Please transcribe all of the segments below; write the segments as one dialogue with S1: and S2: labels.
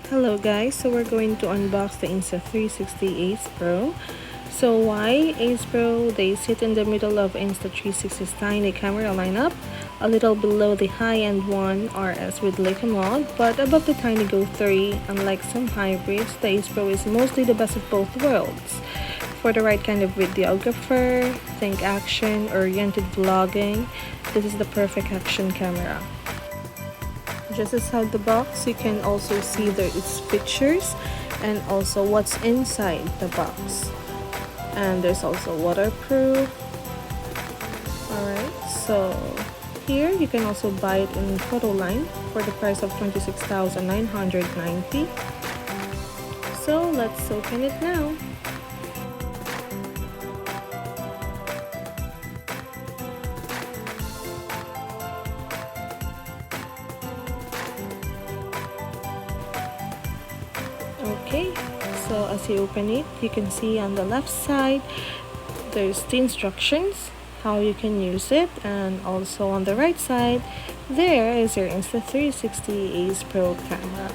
S1: Hello guys, so we're going to unbox the Insta360 Ace Pro. So why Ace Pro? They sit in the middle of Insta360's tiny camera lineup, a little below the high-end one RS with Leica mod, but above the tiny Go 3. Unlike some hybrids, the Ace Pro is mostly the best of both worlds. For the right kind of videographer, think action-oriented vlogging, this is the perfect action camera. Just inside the box, you can also see its pictures and also what's inside the box. And there's also waterproof. Alright, so here you can also buy it in photo line for the price of $26,990. So let's open it now. Okay, so as you open it, you can see on the left side there's the instructions how you can use it, and also on the right side there is your Insta360 Ace Pro camera.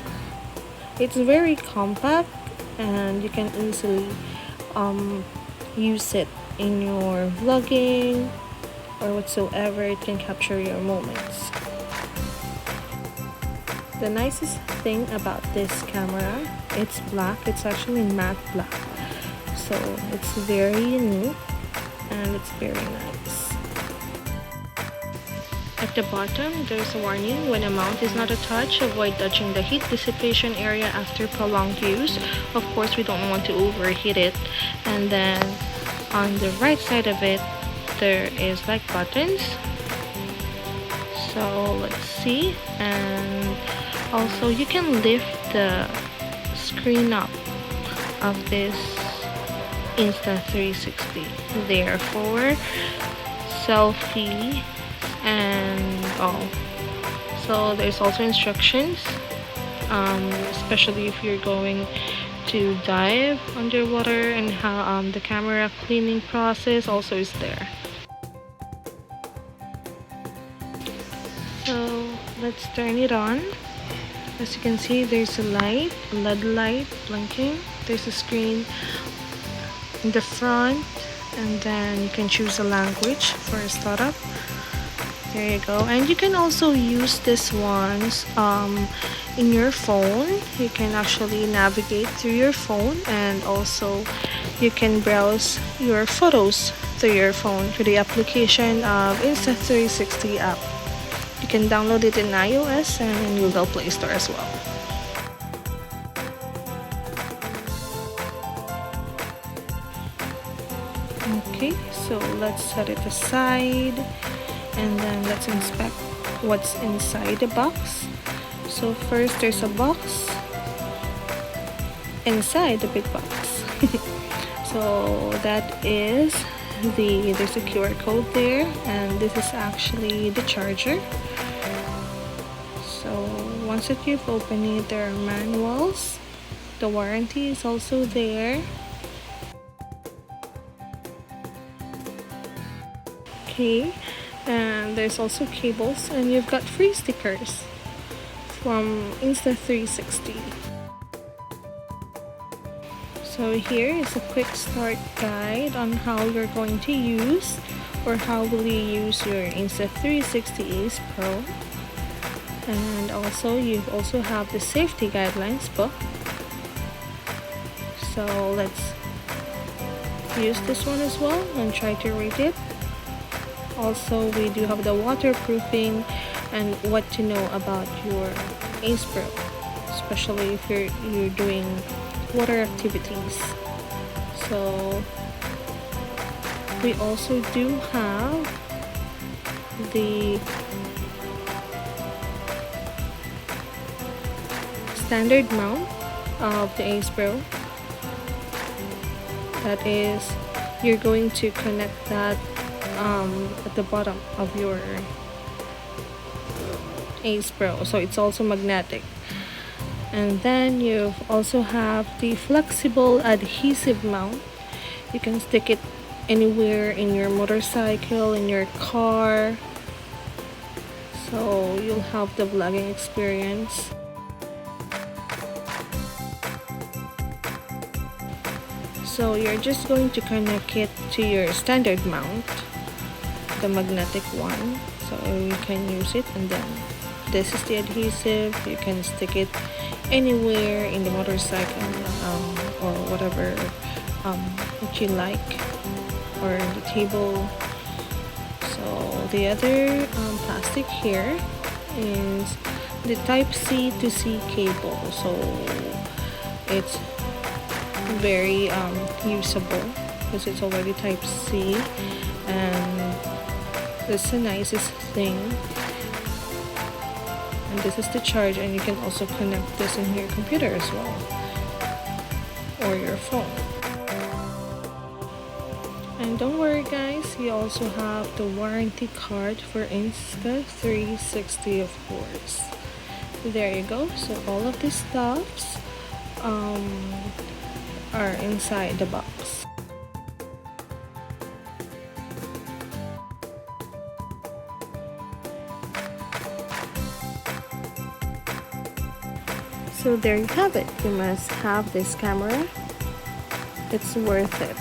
S1: It's very compact and you can easily use it in your vlogging or whatsoever. It can capture your moments. The nicest thing about this camera, it's black. It's actually matte black, so it's very unique and it's very nice. At the bottom, there's a warning: when a mount is not attached, avoid touching the heat dissipation area after prolonged use. Of course, we don't want to overheat it. And then on the right side of it, there is like buttons. So let's see, and also you can lift the screen up of this Insta360, therefore selfie and all. So there's also instructions, especially if you're going to dive underwater, and how the camera cleaning process also is there. So let's turn it on. As you can see, there's a light, a LED light blinking. There's a screen in the front, and then you can choose a language for a startup. There you go. And you can also use this ones in your phone. You can actually navigate through your phone, and also you can browse your photos through your phone through the application of Insta360 app. You can download it in iOS and in Google Play Store as well. Okay, so let's set it aside, and then let's inspect what's inside the box. So first, there's a box inside the big box. So that is there's a QR code there, and this is actually the charger. So once that you've opened it, there are manuals. The warranty is also there. Okay, and there's also cables, and you've got free stickers from Insta360. So here is a quick start guide on how you're going to use, or how will you use your Insta360 Ace Pro. And also you also have the safety guidelines book. So let's use this one as well and try to read it. Also, we do have the waterproofing and what to know about your Ace Pro, especially if you're doing water activities. So we also do have the standard mount of the Ace Pro. That is, you're going to connect that at the bottom of your Ace Pro, so it's also magnetic. And then you also have the flexible adhesive mount. You can stick it anywhere in your motorcycle, in your car, so you'll have the vlogging experience. So you're just going to connect it to your standard mount, the magnetic one, so you can use it. And then this is the adhesive. You can stick it anywhere in the motorcycle, or whatever that you like, or the table. So the other plastic here is the type C to C cable, so it's very usable because it's already type C, and that's the nicest thing. And this is the charge, and you can also connect this in your computer as well, or your phone. And don't worry guys, you also have the warranty card for Insta360, of course. There you go. So all of these stuffs are inside the box. So there you have it. You must have this camera. It's worth it.